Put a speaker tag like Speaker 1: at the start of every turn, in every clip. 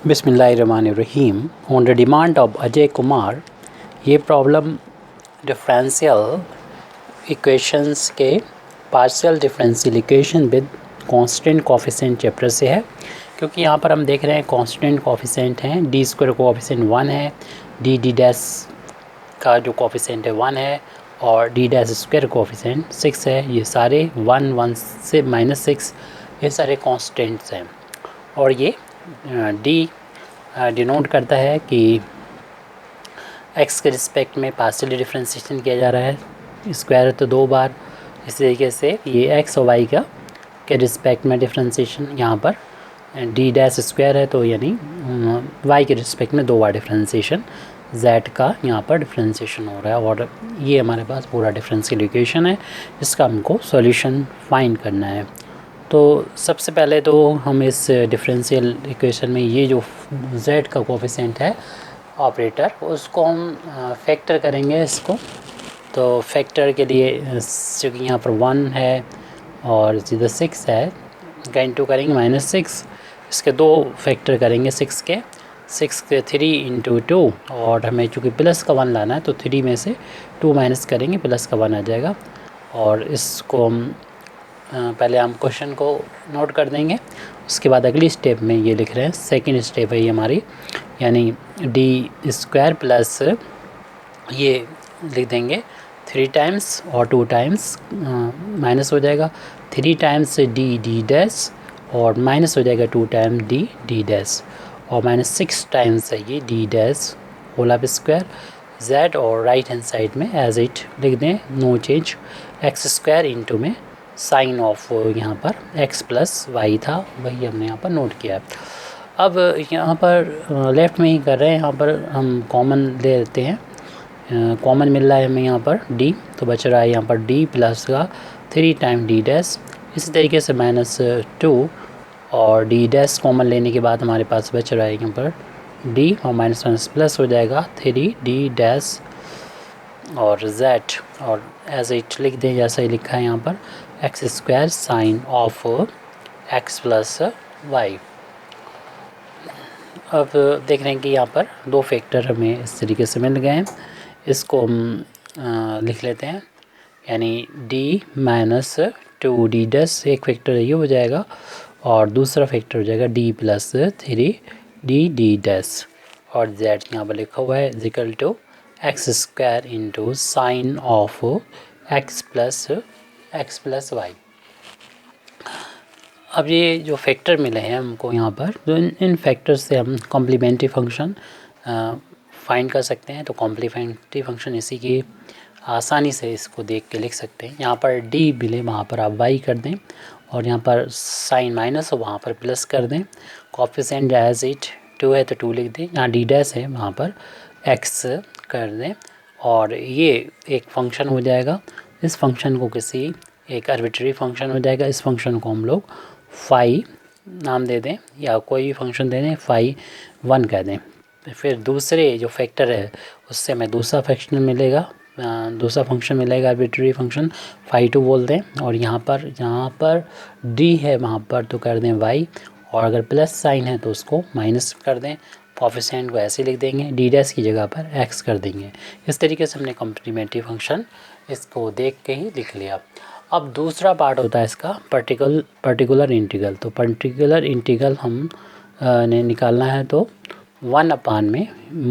Speaker 1: बिस्मिल्लाहिर्रहमानिर्रहीम। On the demand of Ajay Kumar, ये problem differential equations के partial differential equation with constant coefficient chapter से है। क्योंकि यहाँ पर हम देख रहे हैं कांस्टेंट कोफिशिएंट हैं, डी स्क्वायर कोफिशिएंट 1 है, डी डैश का जो कोफिशिएंट है 1 है और डी डैश स्क्वायर कोफिशिएंट 6 है। ये सारे 1 से -6 ये सारे कांस्टेंट्स हैं और ये डी डिनोट करता है कि एक्स के रिस्पेक्ट में पार्शियली डिफरेंशिएशन किया जा रहा है। स्क्वायर है तो 2 बार, इस तरीके से ये एक्स और वाई का के रिस्पेक्ट में डिफरेंशिएशन यहाँ पर डी डैश स्क्वायर है तो यानी वाई के रिस्पेक्ट में 2 बार डिफरेंशिएशन जेड का यहाँ पर डिफरेंशिएशन हो रहा है। और ये हमारे पास पूरा डिफरेंशियल इक्वेशन है, इसका हमको सॉल्यूशन फाइंड करना है। तो सबसे पहले तो हम इस डिफरेंशियल इक्वेशन में ये जो z का कोफिशिएंट है ऑपरेटर, उसको हम फैक्टर करेंगे इसको। तो फैक्टर के लिए क्योंकि यहाँ पर 1 है और इधर 6 है, का इंटू करेंगे -6, इसके 2 फैक्टर करेंगे 6 के 3 इंटू 2 और हमें चूँकि प्लस का 1 लाना है तो 3 में से 2 माइनस करेंगे, प्लस का 1 आ जाएगा। और इसको हम पहले हम क्वेश्चन को नोट कर देंगे, उसके बाद अगली स्टेप में ये लिख रहे हैं, सेकंड स्टेप है ये हमारी, यानी डी स्क्वायर प्लस ये लिख देंगे 3 टाइम्स और 2 टाइम्स माइनस हो जाएगा, 3 टाइम्स डी डैश और माइनस हो जाएगा 2 टाइम डी डैश और -6 टाइम्स है ये D dash whole of square Z और राइट हैंड साइड में एज इट लिख दें, no change, X square into में साइन ऑफ यहाँ पर x प्लस वाई था वही हमने यहाँ पर नोट किया है। अब यहाँ पर लेफ़्ट में ही कर रहे हैं, यहाँ पर हम कॉमन ले लेते हैं, कॉमन मिल रहा है हमें यहाँ पर d, तो बच रहा है यहाँ पर d प्लस का 3 टाइम डी डैश, इसी तरीके से -2 और डी डैश कॉमन लेने के बाद हमारे पास बच रहा है यहाँ पर d और माइनस प्लस हो जाएगा 3 डी डैश और z और एज इट लिख दें जैसा ही लिखा है यहाँ पर X square sine of X plus Y. अब देख रहे हैं कि यहाँ पर 2 फैक्टर हमें इस तरीके से मिल गए हैं, इसको हम लिख लेते हैं, यानी d माइनस 2 डी डैश एक फैक्टर ये हो जाएगा और दूसरा फैक्टर हो जाएगा d प्लस 3 डी डैश और z यहाँ पर लिखा हुआ है equal to X square into sine of X plus Y. अब ये जो फैक्टर मिले हैं हमको यहाँ पर, तो इन फैक्टर से हम कॉम्प्लीमेंट्री फंक्शन फाइंड कर सकते हैं। तो कॉम्प्लीमेंट्री फंक्शन इसी की आसानी से इसको देख के लिख सकते हैं। यहाँ पर d मिले वहाँ पर आप y कर दें और यहाँ पर साइन माइनस हो वहाँ पर प्लस कर दें, कोफिशिएंट एज इट 2 है तो 2 लिख दें, यहाँ डी डैश है वहाँ पर x कर दें और ये एक फंक्शन हो जाएगा। इस फंक्शन को किसी एक आर्बिट्रेरी फंक्शन हो जाएगा, इस फंक्शन को हम लोग फाई नाम दे दें या कोई भी फंक्शन दे दें, फाई 1 कह दें। फिर दूसरे जो फैक्टर है उससे हमें दूसरा फंक्शन मिलेगा आर्बिट्रेरी फंक्शन, फाई 2 बोल दें और यहाँ पर d है वहाँ पर तो कर दें y और अगर प्लस साइन है तो उसको माइनस कर दें, कोफिशिएंट को ऐसे लिख देंगे, डी डैश की जगह पर x कर देंगे। इस तरीके से हमने कॉम्प्लीमेंट्री फंक्शन इसको देख के ही लिख लिया। अब दूसरा पार्ट होता है इसका पर्टिकुलर इंटीग्रल। तो पर्टिकुलर इंटीग्रल हम ने निकालना है तो 1 में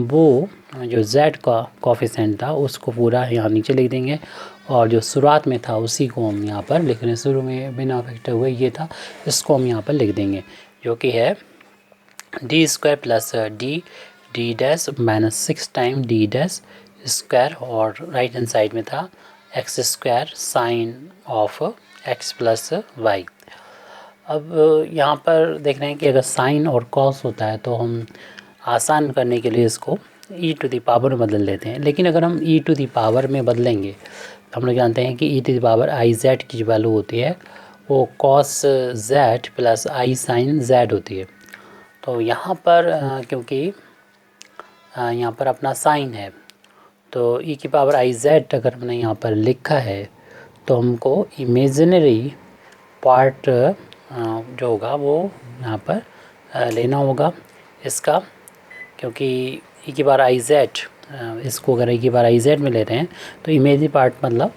Speaker 1: वो जो z का कोफिशिएंट था उसको पूरा यहाँ नीचे लिख देंगे और जो शुरुआत में था उसी को हम यहाँ पर लिख रहे हैं, शुरू में बिना फैक्टर हुए ये था, इसको हम यहाँ पर लिख देंगे जो कि है D square plus D dash -6 time D dash square और राइट हैंड साइड में था X square sine of X plus Y. अब यहाँ पर देख रहे हैं कि अगर साइन और कॉस होता है तो हम आसान करने के लिए इसको e टू दी पावर में बदल लेते हैं, लेकिन अगर हम e टू दी पावर में बदलेंगे तो हम लोग जानते हैं कि e to the power I Z की जो वैल्यू होती है वो cos Z plus I sine Z होती है। तो यहाँ पर क्योंकि यहाँ पर अपना साइन है तो e की पावर आई जेड अगर हमने यहाँ पर लिखा है तो हमको इमेजिनरी पार्ट जो होगा वो यहाँ पर लेना होगा। इसका, क्योंकि ई की बार आई जेड, इसको अगर ई की बार आई जेड में ले रहे हैं तो इमेजिनरी पार्ट मतलब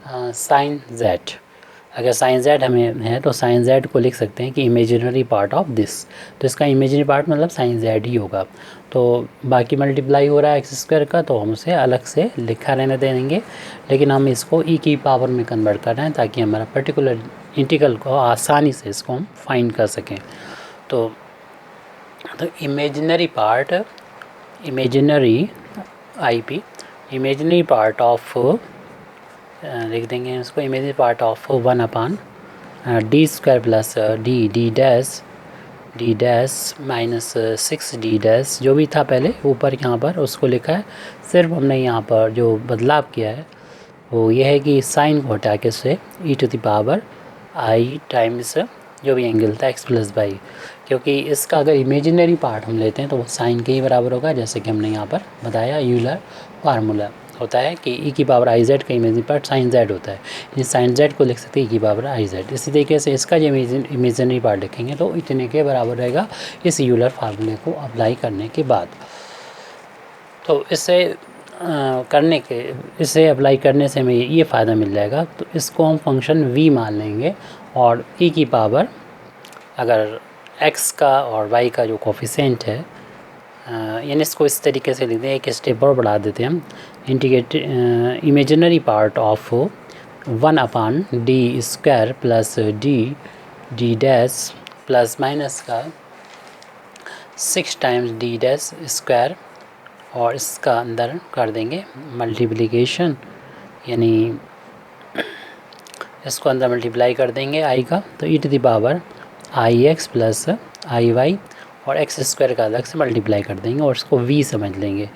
Speaker 1: साइन जेड। अगर साइन जेड हमें है तो साइन जेड को लिख सकते हैं कि इमेजिनरी पार्ट ऑफ दिस, तो इसका इमेजिनरी पार्ट मतलब साइन जेड ही होगा। तो बाकी मल्टीप्लाई हो रहा है एक्स स्क्वायर का, तो हम उसे अलग से लिखा रहने देंगे, लेकिन हम इसको ई की पावर में कन्वर्ट कर रहे हैं ताकि हमारा पर्टिकुलर इंटीग्रल को आसानी से इसको हम फाइंड कर सकें। तो imaginary part, imaginary IP, imaginary part of लिख देंगे इसको, imaginary part of 1 D square plus D dash minus 6 D dash, जो भी था पहले ऊपर यहाँ पर उसको लिखा है। सिर्फ हमने यहाँ पर जो बदलाव किया है वो ये है कि साइन को हटा के से e to the power i times जो भी एंगल था एक्स प्लस वाई, क्योंकि इसका अगर इमेजिनरी पार्ट हम लेते हैं तो वो साइन के ही बराबर होगा, जैसे कि हमने यहाँ पर बताया यूलर फार्मूला होता है कि ई की पावर आई जेड का इमेजिनरी पार्ट साइन जेड होता है, ये साइन जेड को लिख सकते हैं ई की पावर आई जेड। इसी तरीके से इसका जो इमेजिनरी पार्ट लिखेंगे तो इतने के बराबर रहेगा इस यूलर फार्मूले को अप्लाई करने के बाद। तो इसे अप्लाई करने से हमें ये फ़ायदा मिल जाएगा। तो इसको हम फंक्शन v मान लेंगे और e की पावर अगर x का और y का जो कोफिशिएंट है, यानी इसको इस तरीके से लिख दें, एक स्टेप और बढ़ा देते हैं हम, integrate imaginary part of 1 D square plus D dash plus minus का 6 टाइम्स डी डैश स्क्वायर, और इसका अंदर कर देंगे मल्टीप्लिकेशन, यानी इसको अंदर मल्टीप्लाई कर देंगे आई का, तो e to the power I x plus i y, और एक्स स्क्वायर का अलग से मल्टीप्लाई कर देंगे और इसको वी समझ लेंगे।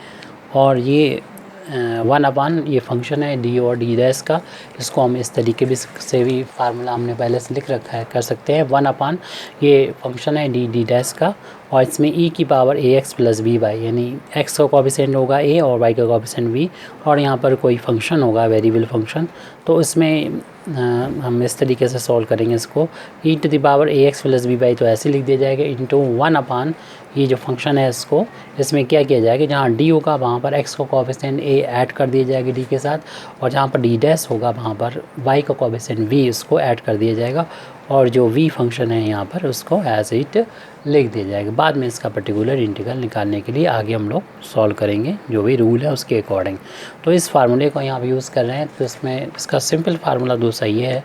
Speaker 1: और ये 1 ये फंक्शन है डी और डी डैश का, इसको हम इस तरीके से भी फार्मूला हमने पहले से लिख रखा है कर सकते हैं। 1 ये फंक्शन है डी डैश का, और इसमें ई की power a x plus b Y, यानी एक्स का कोफिशिएंट होगा ए और वाई का कोफिशिएंट बी, और यहाँ पर कोई फंक्शन होगा वेरिएबल फंक्शन, तो इसमें हम इस तरीके से सॉल्व करेंगे इसको। E to the power a x plus b y तो ऐसे लिख दिया जाएगा इंटू 1 ये जो फंक्शन है इसको, इसमें क्या किया जाएगा, जहाँ डी होगा वहाँ पर एक्स का कोफिशिएंट ए ऐड कर दिया जाएगा डी के साथ, और जहाँ पर डी डैश होगा वहाँ पर वाई का कोफिशिएंट वी इसको ऐड कर दिया जाएगा, और जो वी फंक्शन है यहाँ पर उसको एज इट लिख दिया जाएगा। बाद में इसका पर्टिकुलर इंटीग्रल निकालने के लिए आगे हम लोग सॉल्व करेंगे जो भी रूल है उसके अकॉर्डिंग। तो इस फार्मूले को यहाँ पर यूज़ कर रहे हैं, तो इसमें इसका सिंपल फार्मूला दूसरा ये है,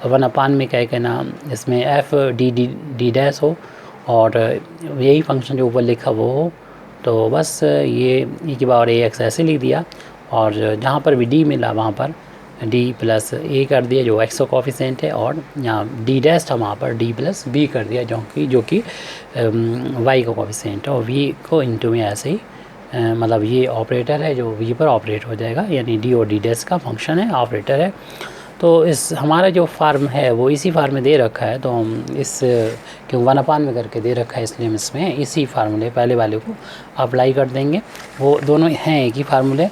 Speaker 1: 1 में क्या कहना, इसमें एफ डी डैश हो और यही फंक्शन जो ऊपर लिखा वो हो, तो बस ये ई की पावर ए एक्स ऐसे लिख दिया, और जहाँ पर भी डी मिला वहाँ पर डी प्लस ए कर दिया जो एक्स का कोफिशिएंट है, और यहाँ डी डैश था वहाँ पर डी प्लस बी कर दिया जो कि वाई का कोफिशिएंट है, और वी को इंटू में ऐसे ही मतलब ये ऑपरेटर है जो वी पर ऑपरेट हो जाएगा, यानी डी और डी डैश का फंक्शन है, ऑपरेटर है। तो इस हमारा जो फार्म है वो इसी फार्म में दे रखा है, तो हम इस क्यों 1 में करके दे रखा है इसलिए हम इसमें इसी फार्मूले पहले वाले को अप्लाई कर देंगे। वो दोनों हैं एक ही फार्मूले,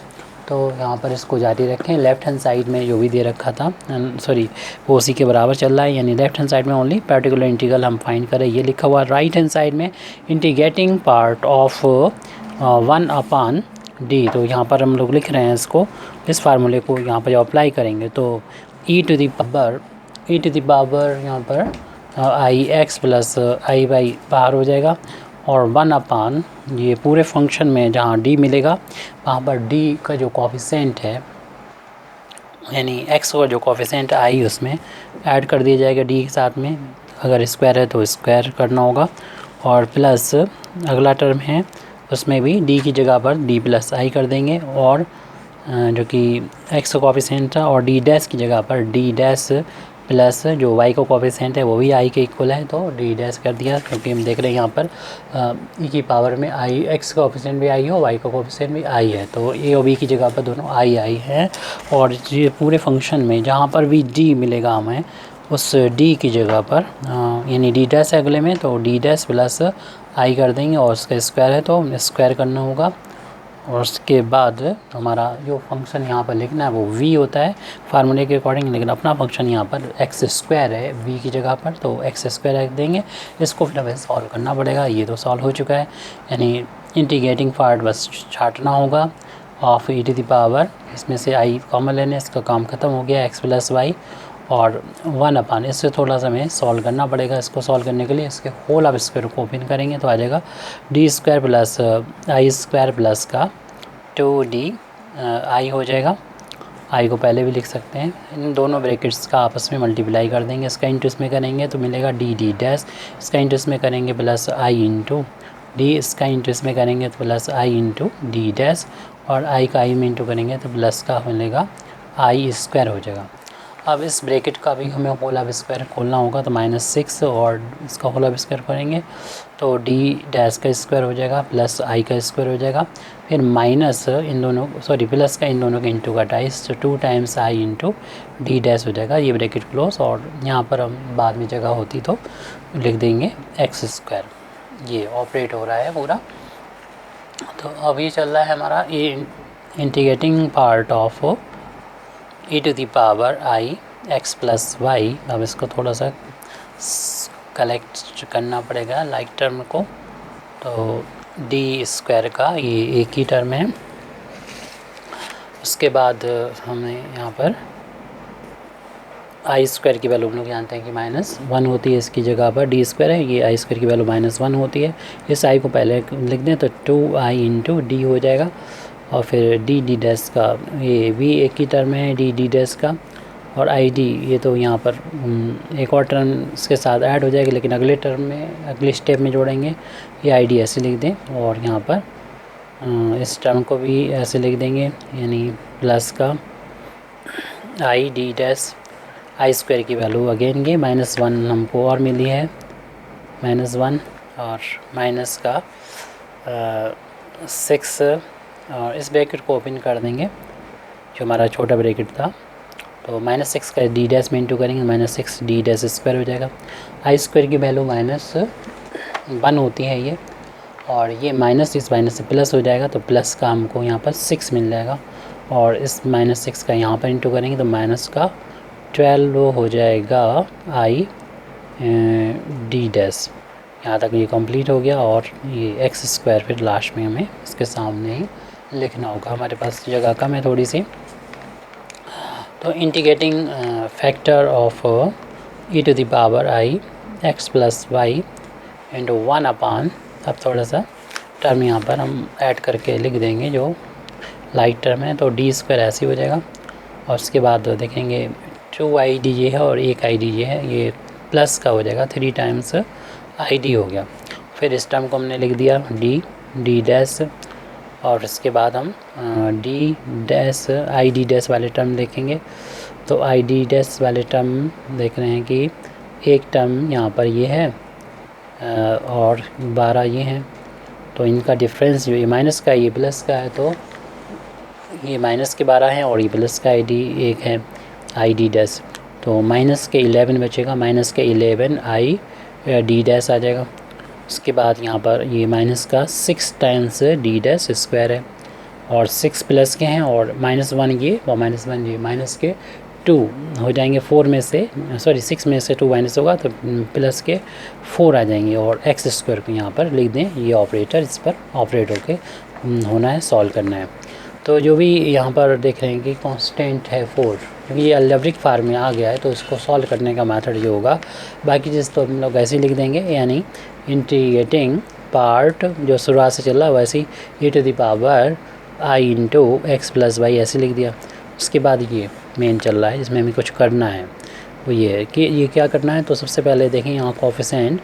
Speaker 1: तो यहाँ पर इसको जारी रखें। लेफ़्ट हैंड साइड में जो भी दे रखा था सॉरी वो उसी के बराबर चल रहा है, यानी लेफ़्ट हैंड साइड में ओनली पर्टिकुलर इंटीग्रल हम फाइंड करें ये लिखा हुआ। राइट हैंड साइड में इंटीग्रेटिंग पार्ट ऑफ 1 डी, तो यहाँ पर हम लोग लिख रहे हैं इसको, इस फार्मूले को यहाँ पर अप्लाई करेंगे तो ई टू द पावर यहाँ पर आई एक्स प्लस आई वाई बाहर हो जाएगा, और 1 ये पूरे फंक्शन में जहाँ डी मिलेगा वहाँ पर डी का जो कोफिशिएंट है, यानी एक्स का जो कोफिशिएंट आई उसमें ऐड कर दिया जाएगा डी के साथ में, अगर स्क्वायर है तो स्क्वायर करना होगा, और प्लस अगला टर्म है उसमें भी डी की जगह पर डी प्लस आई कर देंगे, और जो कि एक्स का कोफिशिएंट था, और डी डैश की जगह पर डी डैश प्लस जो वाई का कोफिशिएंट है वो भी आई के इक्वल है, तो डी डैश कर दिया, क्योंकि हम देख रहे हैं यहाँ पर ई की पावर में आई एक्स का कोफिशिएंट भी आई हो, वाई का कोफिशिएंट भी आई है, तो ए और बी की जगह पर दोनों आई है। और ये पूरे फंक्शन में जहाँ पर भी डी मिलेगा हमें उस डी की जगह पर यानी डी डैश है अगले में, तो डी डैश प्लस आई कर देंगे, और उसका स्क्वायर है तो स्क्वायर करना होगा, और उसके बाद हमारा जो फंक्शन यहाँ पर लिखना है वो v होता है फार्मूले के अकॉर्डिंग, लेकिन अपना फंक्शन यहाँ पर एक्स स्क्वायर है v की जगह पर, तो एक्स स्क्वायर रख देंगे। इसको फिर हमें सॉल्व करना पड़ेगा। ये तो सॉल्व हो चुका है, यानी इंटीग्रेटिंग पार्ट बस छाटना होगा of e to the power, इसमें से i कॉमन लेने, इसका काम ख़त्म हो गया x प्लस वाई और 1/, इससे थोड़ा सा हमें सॉल्व करना पड़ेगा। इसको सॉल्व करने के लिए इसके होल अब स्क्वायर को ओपन करेंगे तो आ जाएगा डी स्क्वायर प्लस आई स्क्वायर प्लस का 2d आई हो जाएगा। आई को पहले भी लिख सकते हैं, इन दोनों ब्रैकेट्स का आपस में मल्टीप्लाई कर देंगे, इसका इंटू इसमें करेंगे तो मिलेगा डी डी डैश, इसका इंटू इसमें करेंगे प्लस आई इंटू डी, इसका इंटू इसमें करेंगे तो प्लस आई इंटू डी डैश, और आई का आई में इंटू करेंगे तो प्लस का मिलेगा आई स्क्वायर हो जाएगा। अब इस ब्रैकेट का भी हमें होल अब स्क्वायर खोलना होगा, तो -6 और इसका होल अब स्क्वायर करेंगे तो डी डैश का स्क्वायर हो जाएगा प्लस आई का स्क्वायर हो जाएगा, फिर माइनस इन दोनों प्लस का इन दोनों के इंटू का टाइस, तो 2 times I into D dash हो जाएगा। ये ब्रैकेट क्लोज, और यहाँ पर हम बाद में जगह होती तो लिख देंगे एक्स स्क्वायर। ये ऑपरेट हो रहा है पूरा। तो अभी चल रहा है हमारा integrating part of e to the power I x plus Y. अब इसको थोड़ा सा कलेक्ट करना पड़ेगा लाइक टर्म को, तो डी स्क्वायर का ये एक ही टर्म है। उसके बाद हमें यहाँ पर आई स्क्वायर की वैल्यू हम लोग जानते हैं कि -1 होती है, इसकी जगह पर डी स्क्वायर है, ये आई स्क्वायर की वैल्यू -1 होती है। इस आई को पहले लिख दें तो 2i इंटू डी हो जाएगा, और फिर डी डी डैश का ये भी एक ही टर्म है डी डी डैश का, और आई डी ये तो यहाँ पर एक और टर्म इसके साथ ऐड हो जाएगी, लेकिन अगले टर्म में अगले स्टेप में जोड़ेंगे। ये आई डी ऐसे लिख दें, और यहाँ पर इस टर्म को भी ऐसे लिख देंगे, यानी प्लस का I D dash I square की वैल्यू अगेन ये -1 हमको और मिली है, -1 और माइनस का 6, और इस ब्रैकेट को ओपन कर देंगे जो हमारा छोटा ब्रैकेट था, तो -6 का डी डैश में इंटू करेंगे, -6 डी डैश स्क्वायर हो जाएगा। आई स्क्वायर की वैल्यू -1 होती है ये, और ये माइनस इस माइनस से प्लस हो जाएगा, तो प्लस का हमको यहाँ पर 6 मिल जाएगा, और इस -6 का यहाँ पर इंटू करेंगे तो माइनस का 12 हो जाएगा आई डी डैश। यहाँ तक ये कंप्लीट हो गया, और ये एक्स स्क्वायर फिर लास्ट में हमें इसके सामने ही लिखना होगा, हमारे पास जगह कम है थोड़ी सी। तो integrating factor of e to the power I x plus Y into 1/, अब थोड़ा सा टर्म यहाँ पर हम ऐड करके लिख देंगे जो लाइट टर्म है, तो डी स्क्वायर ऐसे हो जाएगा, और उसके बाद देखेंगे 2i डी जे है और 1i डी जे है, ये प्लस का हो जाएगा 3 टाइम्स आई डी हो गया। फिर इस टर्म को हमने लिख दिया डी डैश, और इसके बाद हम D dash I D dash वाले टर्म देखेंगे, तो आई डी डैश वाले टर्म देख रहे हैं कि एक टर्म यहाँ पर ये है और 12 ये हैं, तो इनका डिफरेंस जो ये माइनस का ये प्लस का है, तो ये माइनस के 12 हैं और ये प्लस का आई डी 1 है आई डी डैश, तो माइनस के 11 बचेगा, माइनस के 11 आई डी डैश आ जाएगा। उसके बाद यहाँ पर ये माइनस का 6 टाइम्स डी डैश स्क्वायर है, और 6 प्लस के हैं, और -1 ये और -1 ये, माइनस के 2 हो जाएंगे 4 में से, 6 में से 2 माइनस होगा तो प्लस के 4 आ जाएंगे, और एक्स स्क्वायर को यहाँ पर लिख दें, ये ऑपरेटर इस पर ऑपरेट होके होना है, सॉल्व करना है। तो जो भी यहाँ पर देख रहे हैं कि कांस्टेंट है 4, क्योंकि ये अलजेब्रिक फार्म में आ गया है, तो इसको सॉल्व करने का मेथड जो होगा, बाकी चीज़ तो हम लोग ऐसे ही लिख देंगे, यानी इंटीग्रेटिंग पार्ट जो शुरुआत से चल रहा है वैसे ही e to the power I into X plus Y ऐसे लिख दिया। उसके बाद ये मेन चल रहा है जिसमें हमें कुछ करना है, वो ये है कि ये क्या करना है। तो सबसे पहले देखें यहाँ कोफिशिएंट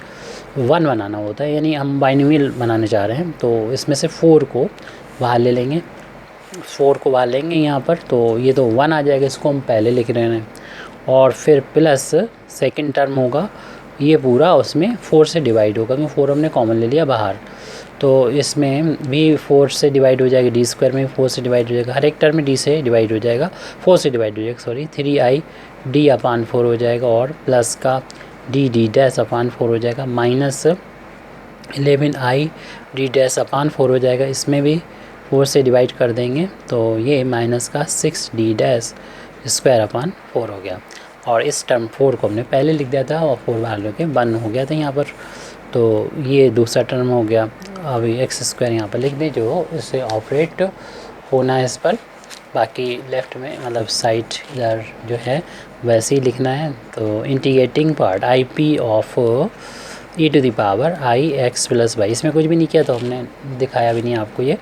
Speaker 1: 1 बनाना होता है, यानी हम बाइनोमियल बनाने जा रहे हैं, तो इसमें से 4 को बाहर ले लेंगे, 4 को बाहर लेंगे यहाँ पर, तो ये तो 1 आ जाएगा, इसको हम पहले लिख रहे हैं, और फिर प्लस सेकंड टर्म होगा, ये पूरा उसमें 4 से डिवाइड होगा, क्योंकि 4 हमने कॉमन ले लिया बाहर, तो इसमें भी 4 से डिवाइड हो जाएगा, डी स्क्वायर में 4 से डिवाइड हो जाएगा, हर एक टर्म में डी से डिवाइड हो जाएगा, 4 से डिवाइड हो जाएगा, 3i d/4 हो जाएगा, और प्लस का डी डैश/4 हो जाएगा, माइनस 11i d डैश/4 हो जाएगा, इसमें भी 4 से डिवाइड कर देंगे तो ये माइनस का 6d डैश स्क्वायर अपॉन 4 हो गया। और इस टर्म 4 को हमने पहले लिख दिया था और 4 बाहर लेके 1 हो गया था यहाँ पर, तो ये दूसरा टर्म हो गया। अभी एक्स स्क्वायर यहाँ पर लिख दें जो इससे ऑपरेट होना है इस पर, बाकी लेफ़्ट में मतलब साइड इधर जो है वैसे ही लिखना है। तो integrating part I P of e to the power I x plus Y, इसमें कुछ भी नहीं किया तो हमने दिखाया भी नहीं आपको ये,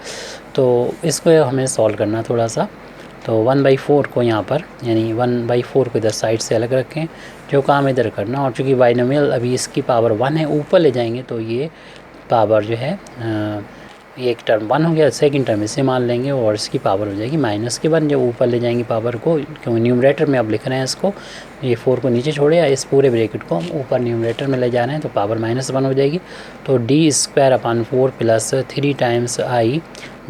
Speaker 1: तो इसको हमें सॉल्व करना थोड़ा सा। तो 1/4 को यहाँ पर यानी 1/4 को इधर साइड से अलग रखें, जो काम इधर करना। और चूँकि बाइनोमियल अभी इसकी पावर 1 है, ऊपर ले जाएंगे तो ये पावर जो है ये एक टर्म 1 हो गया, सेकंड टर्म इसे मान लेंगे और इसकी पावर हो जाएगी -1 जब ऊपर ले जाएंगे पावर को, क्योंकि न्यूमरेटर में अब लिख रहे हैं इसको, ये 4 को नीचे छोड़े या इस पूरे ब्रैकेट को हम ऊपर न्यूमरेटर में ले जा रहे हैं तो पावर -1 हो जाएगी। तो d² / 4 plus 3 times I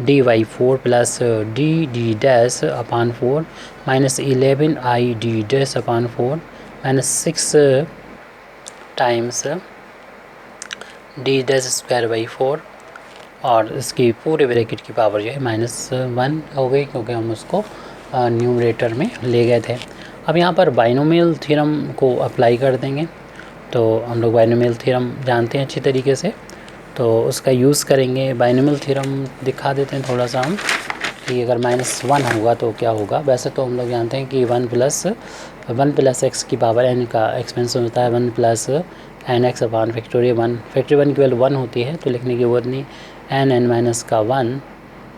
Speaker 1: dy4 plus dd dash upon 4 -11 I d dash upon 4 -6 times d dash square by 4, और इसकी पूरे ब्रैकेट की पावर जो है -1 हो गई क्योंकि हम उसको न्यूमरेटर में ले गए थे। अब यहाँ पर बाइनोमियल थ्योरम को अप्लाई कर देंगे। तो हम लोग बाइनोमियल थ्योरम जानते हैं अच्छी तरीके से, तो उसका यूज़ करेंगे। बाइनोमियल थ्योरम दिखा देते हैं थोड़ा सा हम कि अगर -1 होगा तो क्या होगा। वैसे तो हम लोग जानते हैं कि 1 प्लस x की पावर n का एक्सपेंशन होता है 1 plus nx upon factorial 1, factorial 1 की वैल्यू 1 होती है तो लिखने की जरूरत नहीं, n माइनस का 1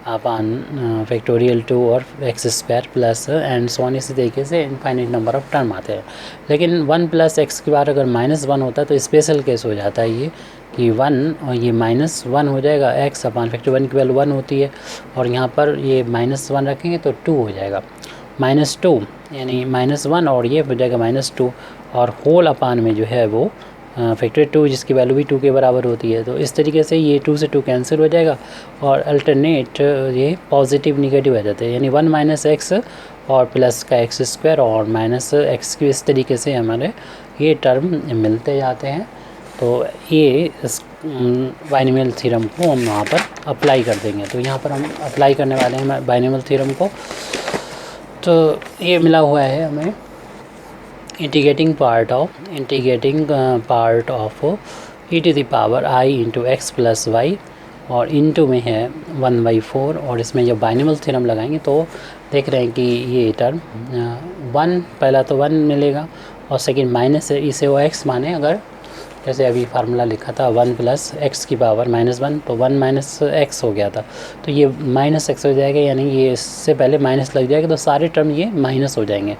Speaker 1: अपॉन फैक्टोरियल 2 और x square plus and so on, इसी तरीके से इनफाइनाइट नंबर ऑफ टर्म आते हैं। लेकिन 1 प्लस x की बार अगर -1 होता है तो स्पेशल केस हो जाता है ये कि 1 और ये -1 हो जाएगा, x अपॉन फैक्टोरियल 1 की वैल्यू 1 होती है और यहाँ पर ये -1 रखेंगे तो 2 हो जाएगा, -2 यानी -1 और ये हो जाएगा -2 और होल अपॉन में जो है वो फैक्टोरियल 2 जिसकी वैल्यू भी 2 के बराबर होती है। तो इस तरीके से ये 2 से 2 कैंसिल हो जाएगा और अल्टरनेट ये पॉजिटिव निगेटिव आ जाते हैं, यानी 1 - x और प्लस का x स्क्वायर और -x की, इस तरीके से हमारे ये टर्म मिलते जाते हैं। तो ये इस बाइनोमियल थ्योरम को हम वहाँ पर अप्लाई कर देंगे। तो यहाँ पर हम अप्लाई करने वाले हैं बाइनोमियल थ्योरम को। तो ये मिला हुआ है हमें integrating part of e to the power i into X plus Y और इनटू में है 1/4, और इसमें जब बाइनोमियल थ्योरम लगाएंगे तो देख रहे हैं कि ये टर्म 1 पहला तो 1 मिलेगा और सेकंड माइनस है, इसे वो x माने, अगर जैसे अभी फार्मूला लिखा था 1 प्लस x की पावर -1 तो 1 - x हो गया था, तो ये -x हो जाएगा, यानी ये इससे पहले माइनस लग जाएगा तो सारे टर्म ये माइनस हो जाएंगे।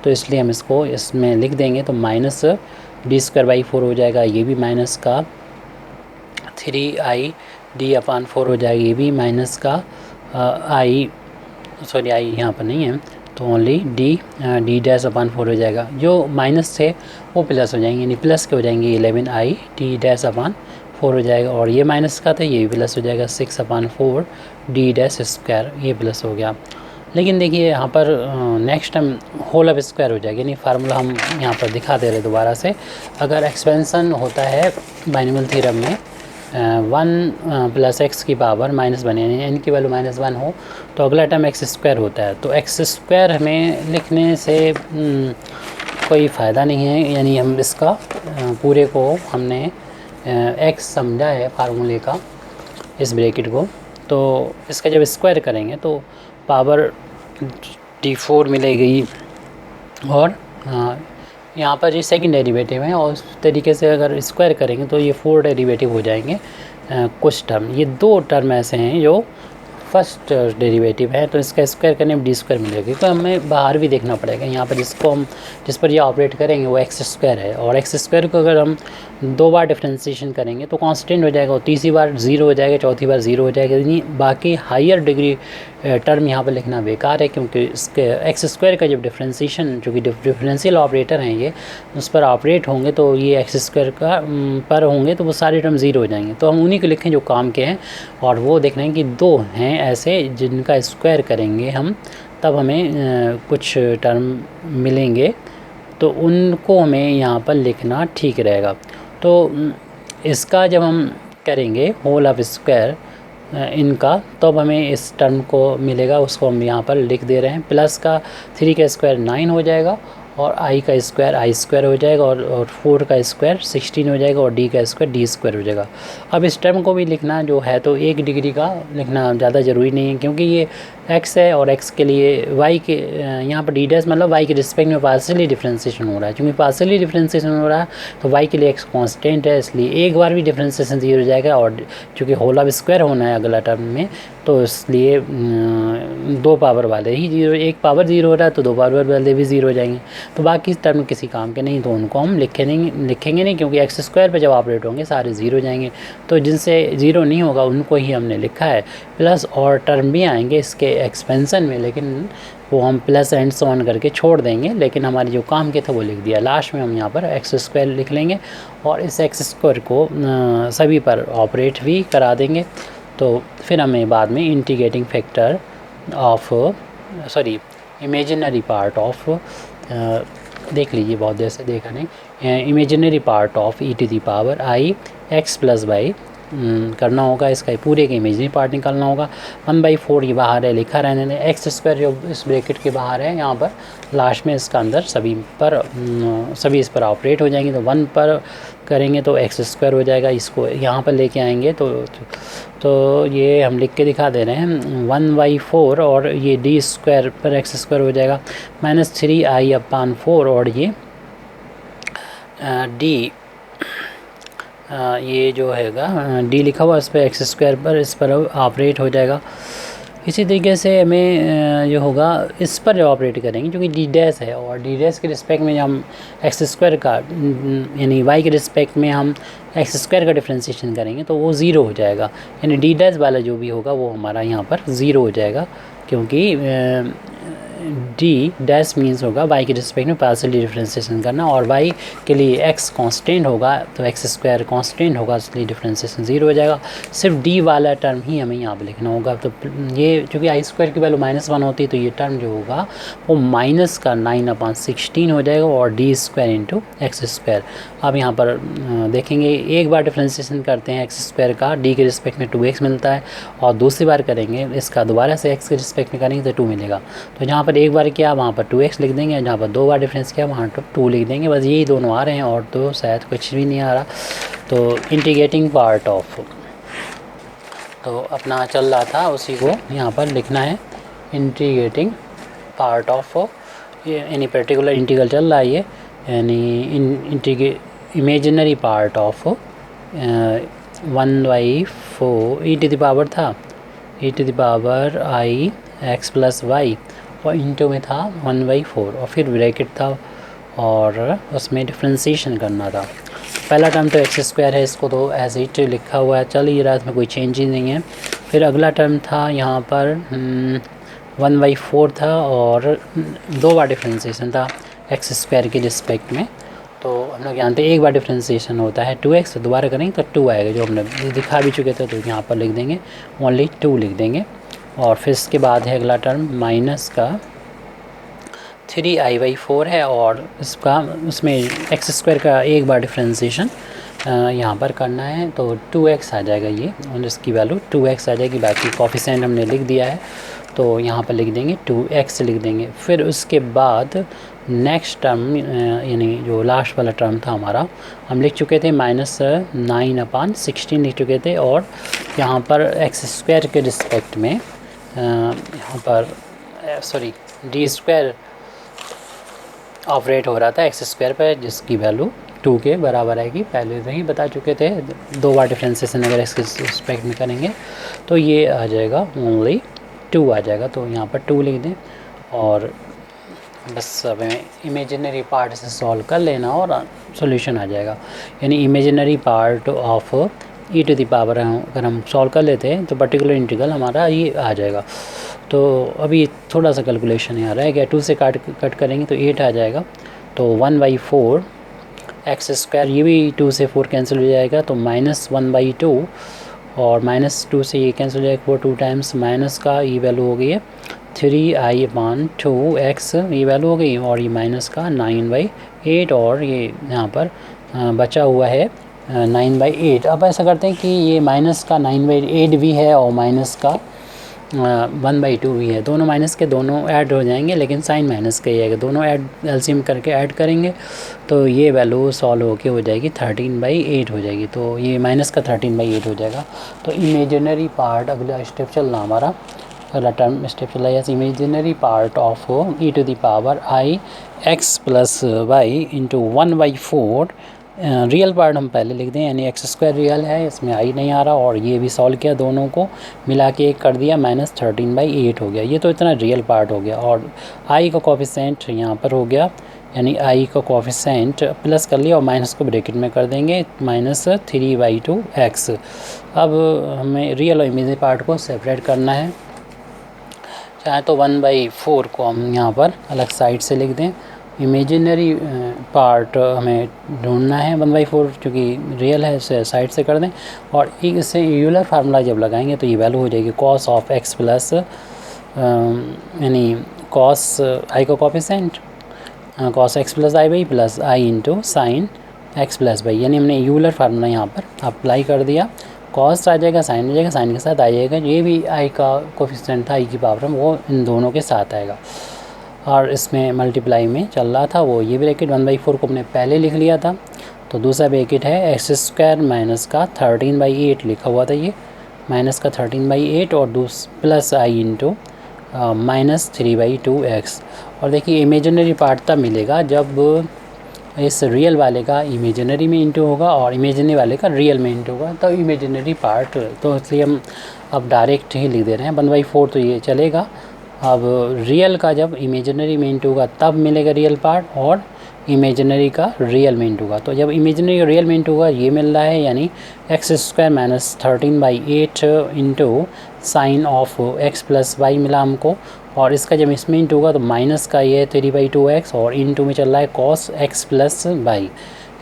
Speaker 1: तो इसलिए हम इसको इसमें लिख देंगे तो -d²/4 हो जाएगा, ये भी माइनस का 3i/d/4 हो जाएगा, ये भी माइनस का आई यहाँ पर नहीं है तो ओनली d डैश अपॉन 4 हो जाएगा। जो माइनस थे वो प्लस हो जाएंगे, यानी प्लस के हो जाएंगे 11i d डैश अपॉन 4 हो जाएगा, और ये माइनस का था ये भी प्लस हो जाएगा 6/4 d डैश स्क्वायर, ये प्लस हो गया। लेकिन देखिए यहाँ पर next time whole of square हो जाएगा, यानी फार्मूला हम यहाँ पर दिखा दे रहे दोबारा से। अगर एक्सपेंसन होता है बाइनोमियल थ्योरम में 1 प्लस x की पावर -1 यानी n की वैल्यू -1 हो तो अगला टर्म एक्स स्क्वायर होता है। तो एक्स स्क्वायर हमें लिखने से कोई फ़ायदा नहीं है, यानी हम इसका पूरे को हमने x समझा है फार्मूले का, इस ब्रैकेट को, तो इसका जब स्क्वायर करेंगे तो पावर d4 मिलेगी और यहाँ पर ये सेकंड डेरिवेटिव है, और उस तरीके से अगर स्क्वायर करेंगे तो ये 4 डेरिवेटिव हो जाएंगे कुछ टर्म। ये 2 टर्म ऐसे हैं जो फर्स्ट डेरिवेटिव है, तो इसका स्क्वायर करने में d² मिलेगा, तो हमें बाहर भी देखना पड़ेगा। यहाँ पर जिस पर ये ऑपरेट करेंगे वो x² है, और x² को अगर हम 2 बार डिफ्रेंशिएशन करेंगे तो कांस्टेंट हो जाएगा, और तीसरी बार 0 हो जाएगा, चौथी बार 0 हो जाएगा, यानी बाकी हायर डिग्री टर्म यहाँ पर लिखना बेकार है, क्योंकि इसके x² का जब डिफ्रेंशिएशन, जो कि डिफरेंशियल ऑपरेटर हैं ये, उस पर ऑपरेट होंगे तो ये x² का पर होंगे तो वो सारे टर्म 0 हो जाएंगे। तो हम उन्हीं को लिखें जो काम के हैं, और वो देख रहे हैं कि 2 हैं ऐसे जिनका स्क्वायर करेंगे हम तब हमें कुछ टर्म मिलेंगे, तो उनको हमें यहाँ पर लिखना ठीक रहेगा। तो इसका जब हम करेंगे होल ऑफ स्क्वायर इनका, तो अब हमें इस टर्म को मिलेगा, उसको हम यहाँ पर लिख दे रहे हैं। प्लस का 3 का स्क्वायर 9 हो जाएगा, और आई का स्क्वायर आई स्क्वायर हो जाएगा, और 4 का स्क्वायर 16 हो जाएगा, और डी का स्क्वायर डी स्क्वायर हो जाएगा। अब इस टर्म को भी लिखना जो है तो 1 डिग्री का लिखना ज़्यादा ज़रूरी नहीं है, क्योंकि ये x है और x के लिए y के यहाँ पर डी डैश मतलब y के रिस्पेक्ट में पार्शियली डिफ्रेंसिएशन हो रहा है। क्योंकि पार्शियली डिफ्रेंसिएशन हो रहा है तो y के लिए x कांस्टेंट है, इसलिए एक बार भी डिफ्रेंसिएशन 0 हो जाएगा। और चूँकि होल ऑफ स्क्वायर होना है अगला टर्म में, तो इसलिए 2 पावर वाले ही 0, एक पावर 0 हो रहा है तो 2 पावर वाले भी 0 हो जाएंगे। तो बाकी टर्म किसी काम के नहीं, तो उनको हम लिखेंगे नहीं, क्योंकि एक्स स्क्वायर पर जब ऑपरेट होंगे सारे 0 हो जाएंगे। तो जिनसे 0 नहीं होगा उनको ही हमने लिखा है। प्लस और टर्म भी आएंगे इसके एक्सपेंशन में, लेकिन वो हम प्लस एंड सो ऑन करके छोड़ देंगे, लेकिन हमारे जो काम के थे वो लिख दिया। लास्ट में हम यहाँ पर एक्स स्क्वायर लिख लेंगे, और इस एक्स स्क्वायर को सभी पर ऑपरेट भी करा देंगे। तो फिर हमें बाद में integrating factor of imaginary part of देख लीजिए, बहुत देर से देखा नहीं, imaginary part of E to the power I x plus Y करना होगा। इसका पूरे के इमेजिनरी पार्ट निकालना होगा। 1/4 ये बाहर है, लिखा रहने दें। एक्स स्क्वायर जो इस ब्रैकेट के बाहर है यहाँ पर, लास्ट में इसका अंदर सभी इस पर ऑपरेट हो जाएंगे। तो 1 पर करेंगे तो एक्स स्क्वायर हो जाएगा, इसको यहाँ पर लेके आएंगे तो ये हम लिख के दिखा दे रहे हैं 1/4, और ये डी स्क्वायर पर एक्स स्क्वायर हो जाएगा -3i/4, और ये डी ये जो हैगा डी लिखा हुआ, इस पर एक्स स्क्वायर पर इस पर ऑपरेट हो जाएगा। इसी तरीके से हमें जो होगा इस पर जो ऑपरेट करेंगे, क्योंकि डी डैश है, और डी डैश के रिस्पेक्ट में हम एक्स स्क्वायर का यानी वाई के रिस्पेक्ट में हम एक्स स्क्वायर का डिफ्रेंशिएशन करेंगे तो वो 0 हो जाएगा। यानी डी डैश वाला जो भी होगा वो हमारा यहाँ पर 0 हो जाएगा, क्योंकि डी डैश मीन्स होगा वाई के रिस्पेक्ट में पार्शियली डिफ्रेंशिएशन करना, और वाई के लिए एक्स कांस्टेंट होगा तो एक्स स्क्वायर कांस्टेंट होगा, इसलिए डिफ्रेंशिएशन 0 हो जाएगा। सिर्फ डी वाला टर्म ही हमें यहाँ पे लिखना होगा। तो ये चूँकि आई स्क्वायर की वैल्यू -1 होती है, तो ये टर्म जो होगा वो माइनस का 9/16 हो जाएगा, और D square into x square. अब यहाँ पर देखेंगे, एक बार डिफ्रेंशिएशन करते हैं एक्स स्क्वायर का, डी के रिस्पेक्ट में 2x मिलता है, और दूसरी बार करेंगे इसका दोबारा से एक्स के रिस्पेक्ट में करेंगे तो 2 मिलेगा। तो जहाँ पर एक बार किया वहाँ पर 2x लिख देंगे, जहाँ पर 2 बार डिफरेंस किया वहाँ पर 2 लिख देंगे। बस यही दोनों आ रहे हैं, और तो शायद कुछ भी नहीं आ रहा। तो इंटीग्रेटिंग पार्ट ऑफ तो अपना चल रहा था, उसी को यहाँ पर लिखना है। Integrating part of any particular integral चल रहा है ये, यानी imaginary part of 1/4 e to the power था e to the power I x plus Y, और इंटू में था 1/4, और फिर ब्रैकेट था, और उसमें डिफ्रेंशिएशन करना था। पहला टर्म तो एक्स स्क्वायर है, इसको तो एज इट लिखा हुआ है, चल ही रहा है, इसमें कोई चेंज ही नहीं है। फिर अगला टर्म था यहाँ पर 1/4 था, और 2 बार डिफ्रेंशिएशन था एक्स स्क्वायर के रिस्पेक्ट में। तो हम लोग जानते हैं एक बार डिफ्रेंशिएशन होता है 2x, तो दोबारा करेंगे तो 2 आएगा, जो हमने दिखा भी चुके थे। तो यहाँ पर लिख देंगे ओनली 2 लिख देंगे, और फिर इसके बाद है अगला टर्म माइनस का 3i/4 है, और उसमें एक्स स्क्वायर का एक बार डिफ्रेंशिएशन यहाँ पर करना है, तो 2x आ जाएगा ये, और इसकी वैल्यू 2x आ जाएगी। बाकी कोफिशिएंट हमने लिख दिया है, तो यहाँ पर लिख देंगे 2x लिख देंगे। फिर उसके बाद नेक्स्ट टर्म यानी जो लास्ट वाला टर्म था हमारा, हम लिख चुके थे -9/16 लिख चुके थे, और यहाँ पर एक्स स्क्वायर के रिस्पेक्ट में यहाँ पर डी स्क्वायर ऑपरेट हो रहा था एक्स स्क्वायर पर, जिसकी वैल्यू 2 के बराबर आएगी। पहले से ही बता चुके थे, 2 बार डिफ्रेंशिएशन अगर इसके रिस्पेक्ट में करेंगे तो ये आ जाएगा ओनली 2 आ जाएगा। तो यहाँ पर 2 लिख दें, और बस हमें इमेजिनरी पार्ट से सॉल्व कर लेना और सॉल्यूशन आ जाएगा। यानी imaginary part of E to the power अगर हम सॉल्व कर लेते हैं तो पर्टिकुलर इंटीग्रल हमारा ये आ जाएगा। तो अभी थोड़ा सा कैलकुलेशन यहाँ रह गया, 2 से कट करेंगे तो 8 आ जाएगा। तो 1/4 एक्स स्क्वायर, ये भी 2 से 4 कैंसिल हो जाएगा, तो -1/2, और -2 से ये कैंसिल हो जाएगा 4 2 टाइम्स, माइनस का ये वैल्यू हो गई है 3i/2x ये वैल्यू हो गई, और ये माइनस का 9/8, और ये यहाँ पर बचा हुआ है 9/8। अब ऐसा करते हैं कि ये माइनस का 9/8 भी है और माइनस का 1/2 भी है, दोनों माइनस के दोनों ऐड हो जाएंगे, लेकिन साइन माइनस का ही आएगा, दोनों ऐड एलसीएम करके ऐड करेंगे तो ये वैल्यू सॉल्व होके हो जाएगी 13/8 हो जाएगी। तो ये माइनस का 13/8 हो जाएगा। तो इमेजिनरी पार्ट, अगला स्टेप चलना हमारा, अगला टर्म स्टेप चला yes, imaginary part of e⁻i x plus Y into 1/4। Real part हम पहले लिख दें, यानी x² रियल है, इसमें i नहीं आ रहा, और ये भी सॉल्व किया, दोनों को मिला के एक कर दिया, -13/8 हो गया। ये तो इतना रियल पार्ट हो गया। और i का कोफिशेंट यहाँ पर हो गया, यानी i का कोफिशेंट प्लस कर लिया और माइनस को ब्रैकेट में कर देंगे, -3/2x। अब हमें रियल और इमेजिनरी पार्ट को सेपरेट करना है, चाहे तो 1/4 को हम यहाँ पर अलग साइड से लिख दें। इमेजिनरी पार्ट हमें ढूंढना है 1/4, क्योंकि रियल है, इसे साइड से कर दें। और इससे यूलर फार्मूला जब लगाएंगे तो ये वैल्यू हो जाएगी cos ऑफ x प्लस, यानी cos i का coefficient cos x plus i/, plus i into sine x plus y, यानी हमने यूलर फार्मूला यहाँ पर अप्लाई कर दिया। कॉस आ जाएगा, साइन आ जाएगा, साइन के साथ आ जाएगा, ये भी i का कोफिशेंट था i की पावर में, वो इन दोनों के साथ आएगा। और इसमें मल्टीप्लाई में चल रहा था वो ये ब्रैकेट 1/4 को हमने पहले लिख लिया था, तो दूसरा ब्रैकेट है x² माइनस का 13/8 लिखा हुआ था, ये माइनस का 13/8 और प्लस i इंटू -3/2x। और देखिए इमेजिनरी पार्ट तब मिलेगा जब इस रियल वाले का इमेजिनरी में इंटू होगा और इमेजिनरी वाले का रियल में इंटू होगा, तो इमेजिनरी पार्ट, तो इसलिए हम अब डायरेक्ट ही लिख दे रहे हैं 1/4, तो ये चलेगा। अब रियल का जब इमेजिनरी में इंटू होगा तब मिलेगा रियल पार्ट, और इमेजिनरी का रियल में इंटू होगा, तो जब इमेजिनरी का रियल में इंटू होगा ये मिल रहा है, यानी x² minus 13/8 into sine of x plus Y मिला हमको, और इसका जब इसमें इंटू होगा तो माइनस का ये 3/2x, और इंटू में चल रहा है cos x प्लस वाई।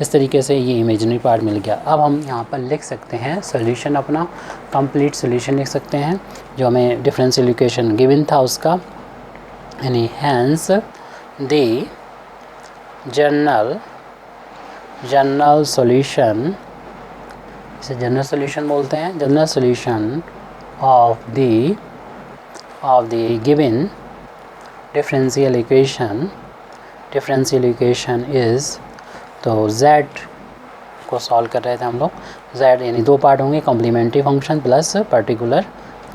Speaker 1: इस तरीके से ये इमेजिनरी पार्ट मिल गया। अब हम यहाँ पर लिख सकते हैं सोल्यूशन, अपना कंप्लीट सोल्यूशन लिख सकते हैं जो हमें डिफरेंशियल इक्वेशन गिवन था उसका, यानी हैंस द जनरल सॉल्यूशन, इसे जनरल सॉल्यूशन बोलते हैं, general solution of the given differential equation is, तो z को सॉल्व कर रहे थे हम लोग, z यानी दो पार्ट होंगे, complementary function plus particular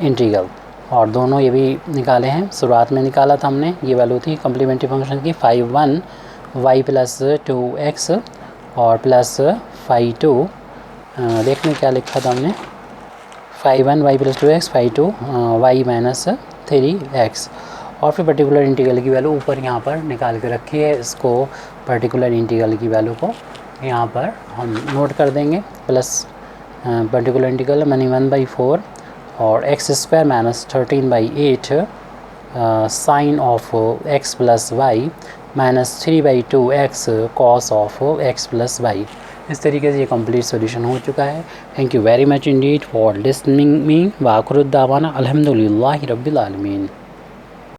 Speaker 1: integral, और दोनों ये भी निकाले हैं, शुरुआत में निकाला था हमने, ये वैल्यू थी कॉम्प्लीमेंट्री फंक्शन की 5(1)y प्लस 2x और प्लस 5(2), देखने क्या लिखा था हमने, 5(1)y plus 2x, 5(2)y minus 3x, और फिर पर्टिकुलर इंटीग्रल की वैल्यू ऊपर यहाँ पर निकाल के रखी है, इसको पर्टिकुलर इंटीग्रल की वैल्यू को यहाँ पर हम नोट कर देंगे, प्लस पर्टिकुलर इंटीग्रल यानी 1/4 और x² minus 13/8 sine of x plus Y minus 3/2x cos of x plus Y. इस तरीके से ये कंप्लीट सॉल्यूशन हो चुका है। Thank you very much indeed for listening me. व आखिर दावाना अल्हम्दुलिल्लाहि रब्बिल आलमीन।